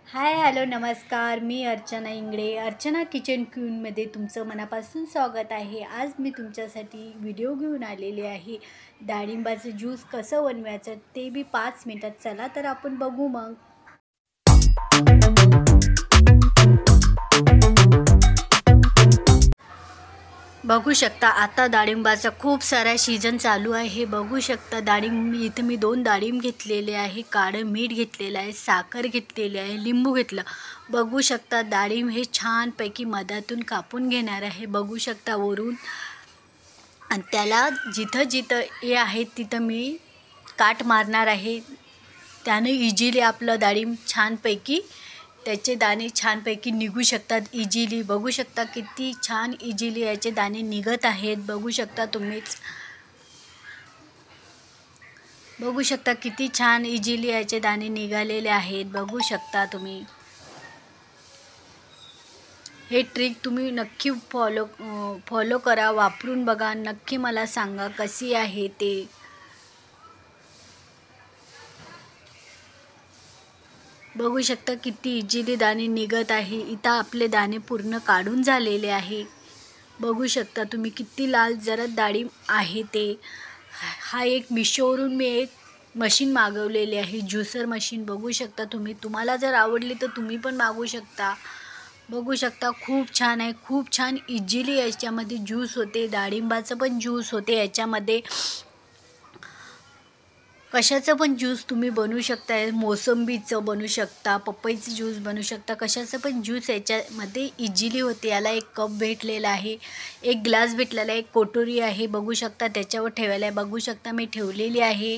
Hi hello नमस्कार. मी Archana Ingale, Archana kitchen क्वीनमध्ये तुमचं मनापासून स्वागत आहे. आज मी तुमच्यासाठी व्हिडिओ घेऊन आलेले आहे. डाळिंबाचं ज्यूस कसं बनवायचं ते बी 5 मिनटात. चला तर आपण बघू मग. बघू शकता आता डाळिंबाचा खूप सारा सीजन चालू आहे. बघू शकता डाळिंब इथं मी 2 डाळिंब घेतलेले आहे, काळं मीठ घेतलेलं आहे, साखर घेतलेली आहे, लिंबू घेतलं. बघू शकता डाळिंब हे छानपैकी मधातून कापून घेणार आहे. बघू शकता वरून, आणि त्याला जिथं जिथं हे आहे तिथं मी काट मारणार आहे. त्याने इझिली आपलं डाळिंब छानपैकी त्याचे दाणे छानपैकी निघू शकतात इझिली. बघू शकता किती छान इझिली याचे दाणे निघत आहेत. बघू शकता तुम्हीच. बघू शकता किती छान इझिली याचे दाणे निघालेले आहेत. बघू शकता तुम्ही. हे ट्रिक तुम्ही नक्की फॉलो करा, वापरून बघा. नक्की मला सांगा कशी आहे ते. बघू शकता किती इझिली दाणे निघत आहे. इथं आपले दाणे पूर्ण काढून झालेले आहे. बघू शकता तुम्ही किती लाल जरद डाळिंब आहे ते. हा एक मिशोवरून मी एक मशीन मागवलेली आहे, ज्युसर मशीन. बघू शकता तुम्ही. तुम्हाला जर आवडली तर तुम्ही पण मागवू शकता. बघू शकता खूप छान आहे. खूप छान इझिली याच्यामध्ये ज्यूस होते. डाळिंबाचं पण ज्यूस होते याच्यामध्ये. कशाचं पण ज्यूस तुम्ही बनवू शकता. मोसंबीचं बनवू शकता, पपईचं ज्यूस बनवू शकता. कशाचं पण ज्यूस याच्यामध्ये इझिली होते. याला एक कप भेटलेला आहे, एक ग्लास भेटलेला आहे, एक कटोरी आहे. बघू शकता त्याच्यावर ठेवायला आहे. बघू शकता मी ठेवलेली आहे.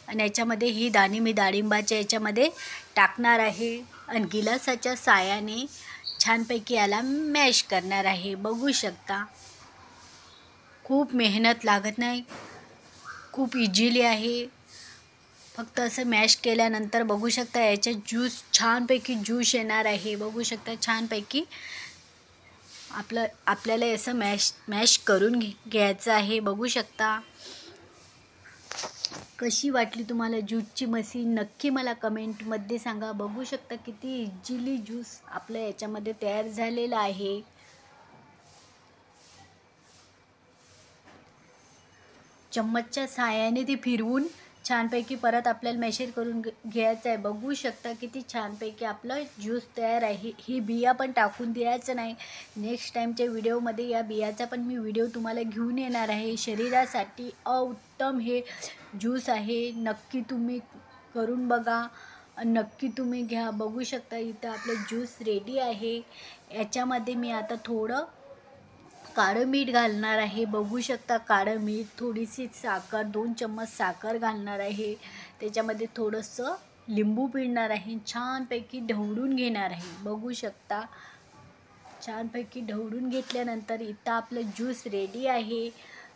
आणि याच्यामध्ये ही दाणे मी डाळिंबाच्या याच्यामध्ये टाकणार आहे आणि गिलासाच्या साहाय्याने छानपैकी याला मॅश करणार आहे. बघू शकता खूप मेहनत लागत नाही, खूप इझिली आहे. फक्त असं मॅश केल्यानंतर बघू शकता याचे ज्यूस छानपैकी ज्यूस येणार आहे. बघू शकता छानपैकी आपल्याला असं मॅश करून घ्यायचं आहे. बघू शकता. कशी वाटली तुम्हाला ज्यूसची मशीन नक्की मला कमेंटमध्ये सांगा. बघू शकता किती इझिली ज्यूस आपल्या याच्यामध्ये तयार झालेला आहे. चम्मचच्या साहाय्याने ती फिरवून छानपैकी परत आपल्याला मॅशर करून घ्यायचं आहे. बघू शकता किती छानपैकी आपलं ज्यूस तयार आहे. ही बिया पण टाकून द्यायचं नाही. नेक्स्ट टाईमच्या व्हिडिओमध्ये या बियाचा पण मी व्हिडिओ तुम्हाला घेऊन येणार आहे. शरीरासाठी उत्तम हे ज्यूस आहे. नक्की तुम्ही करून बघा, नक्की तुम्ही घ्या. बघू शकता इथं आपलं ज्यूस रेडी आहे. याच्यामध्ये मी आता थोडं काळं मीठ घालणार आहे. बघू शकता काळं मीठ, थोडीशी साखर, 2 चम्मच साखर घालणार आहे. त्याच्यामध्ये थोडंसं लिंबू पिळणार आहे. छानपैकी ढवळून घेणार आहे. बघू शकता छानपैकी ढवळून घेतल्यानंतर इथं आपलं ज्यूस रेडी आहे.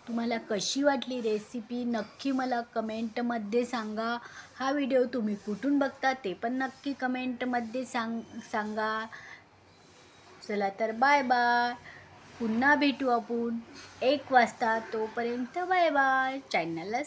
तुम्हाला कशी वाटली रेसिपी नक्की मला कमेंटमध्ये सांगा. हा व्हिडिओ तुम्ही कुठून बघता ते पण नक्की कमेंटमध्ये सांगा. चला तर बाय बाय. पुन्हा भेटू आपण 1 वाजता. तोपर्यंत बाय बाय. चॅनलला